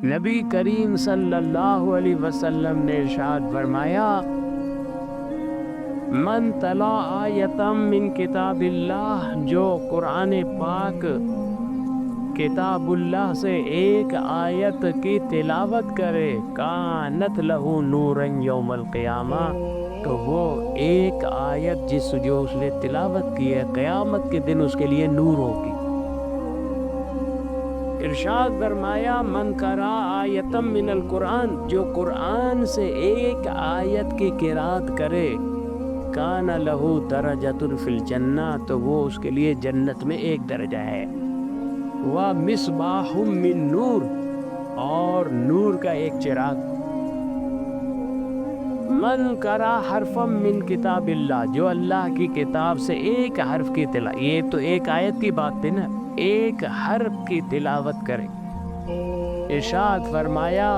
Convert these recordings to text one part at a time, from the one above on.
نبی کریم صلی اللہ علیہ وسلم نے ارشاد فرمایا من تلا آیتم من کتاب اللہ، جو قرآن پاک کتاب اللہ سے ایک آیت کی تلاوت کرے، کانت لہو نورا یوم القیامہ، تو وہ ایک آیت جو اس نے تلاوت کی ہے قیامت کے دن اس کے لیے نور ہوگی۔ ارشاد فرمایا من قرأ آیتم من القرآن، جو قرآن سے ایک آیت کی قرات کرے، کان لہو درجۃ فی الجنہ، تو وہ اس کے لیے جنت میں ایک درجہ ہے۔ وَمِصْبَاحٌ مِّن نور، اور نور کا ایک چراغ۔ من قرأ حرفا من کتاب اللہ، جو اللہ کی کتاب سے ایک حرف کی تلاوت، یہ تو ایک آیت کی بات تھی نا، ایک حرف کی تلاوت کرے۔ ارشاد فرمایا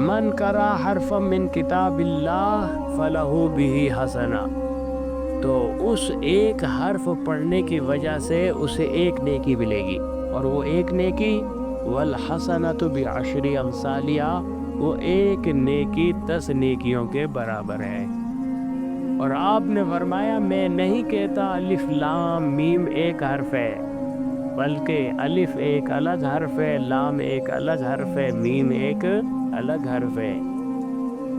من قرأ حرفا من کتاب اللہ فلہ بہ حسنہ، تو اس ایک حرف پڑھنے کی وجہ سے اسے ایک نیکی ملے گی، اور وہ ایک نیکی والحسنۃ بعشر امثالہا، وہ ایک نیکی 10 نیکیوں کے برابر ہے۔ اور آپ نے فرمایا میں نہیں کہتا الف لام میم ایک حرف ہے، بلکہ الف ایک الگ حرف ہے، لام ایک الگ حرف ہے، میم ایک الگ حرف ہے۔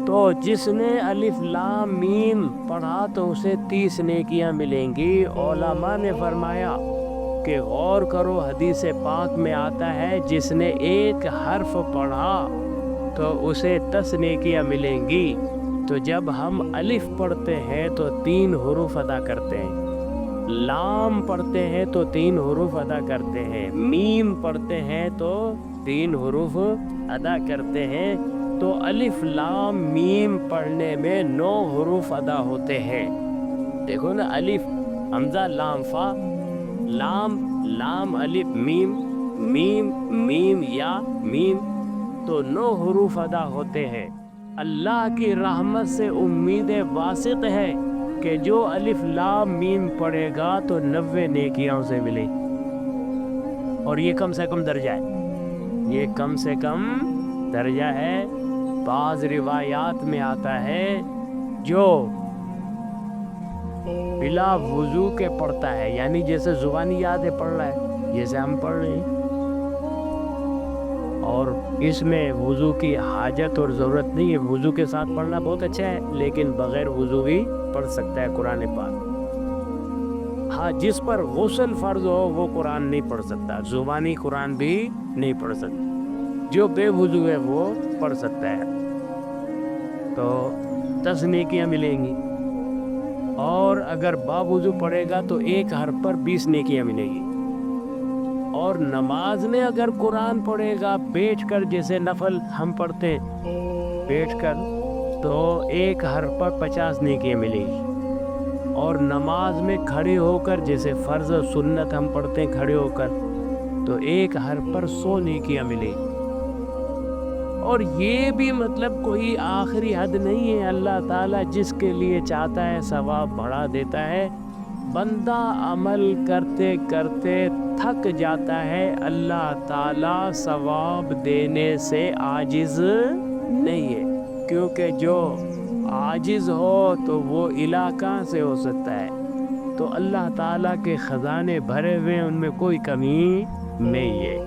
تو جس نے الف لام میم پڑھا تو اسے 30 نیکیاں ملیں گی۔ علماء نے فرمایا کہ غور کرو، حدیث پاک میں آتا ہے جس نے ایک حرف پڑھا تو اسے 10 نیکیاں ملیں گی۔ تو جب ہم الف پڑھتے ہیں تو 3 حروف ادا کرتے ہیں، لام پڑھتے ہیں تو 3 حروف ادا کرتے ہیں، میم پڑھتے ہیں تو 3 حروف ادا کرتے ہیں، تو الف لام میم پڑھنے میں 9 حروف ادا ہوتے ہیں۔ دیکھو نا، الف حمزہ لام فا، لام الف میم، میم میم یا میم، تو 9 حروف ادا ہوتے ہیں۔ اللہ کی رحمت سے امید واسط ہے کہ جو الف لام میم پڑھے گا تو 90 نیکیاں سے ملے، اور یہ کم سے کم درجہ ہے، یہ کم سے کم درجہ ہے۔ بعض روایات میں آتا ہے جو بلا وضو کے پڑھتا ہے، یعنی جیسے زبانی یاد ہے پڑھ رہا ہے جیسے ہم پڑھ رہے ہیں، اور اس میں وضو کی حاجت اور ضرورت نہیں ہے، وضو کے ساتھ پڑھنا بہت اچھا ہے، لیکن بغیر وضو بھی پڑھ سکتا ہے قرآن پاک۔ ہاں، جس پر غسل فرض ہو وہ قرآن نہیں پڑھ سکتا، زبانی قرآن بھی نہیں پڑھ سکتا، جو بے وضو ہے وہ پڑھ سکتا ہے۔ تو 10 نیکیاں ملیں گی، اور اگر با وضو پڑھے گا تو ایک حرف پر 20 نیکیاں ملیں گی، اور نماز میں اگر قرآن پڑھے گا بیٹھ کر، جیسے نفل ہم پڑھتے بیٹھ کر، تو ایک حرف پر 50 نیکیاں ملیں گی، اور نماز میں کھڑے ہو کر، جیسے فرض و سنت ہم پڑھتے ہیں کھڑے ہو کر، تو ایک حرف پر 100 نیکیاں ملیں گی۔ اور یہ بھی مطلب کوئی آخری حد نہیں ہے، اللہ تعالیٰ جس کے لیے چاہتا ہے ثواب بڑھا دیتا ہے۔ بندہ عمل کرتے کرتے تھک جاتا ہے، اللہ تعالیٰ ثواب دینے سے عاجز نہیں ہے، کیونکہ جو عاجز ہو تو وہ الہ کہاں سے ہو سکتا ہے؟ تو اللہ تعالیٰ کے خزانے بھرے ہوئے، ان میں کوئی کمی نہیں ہے۔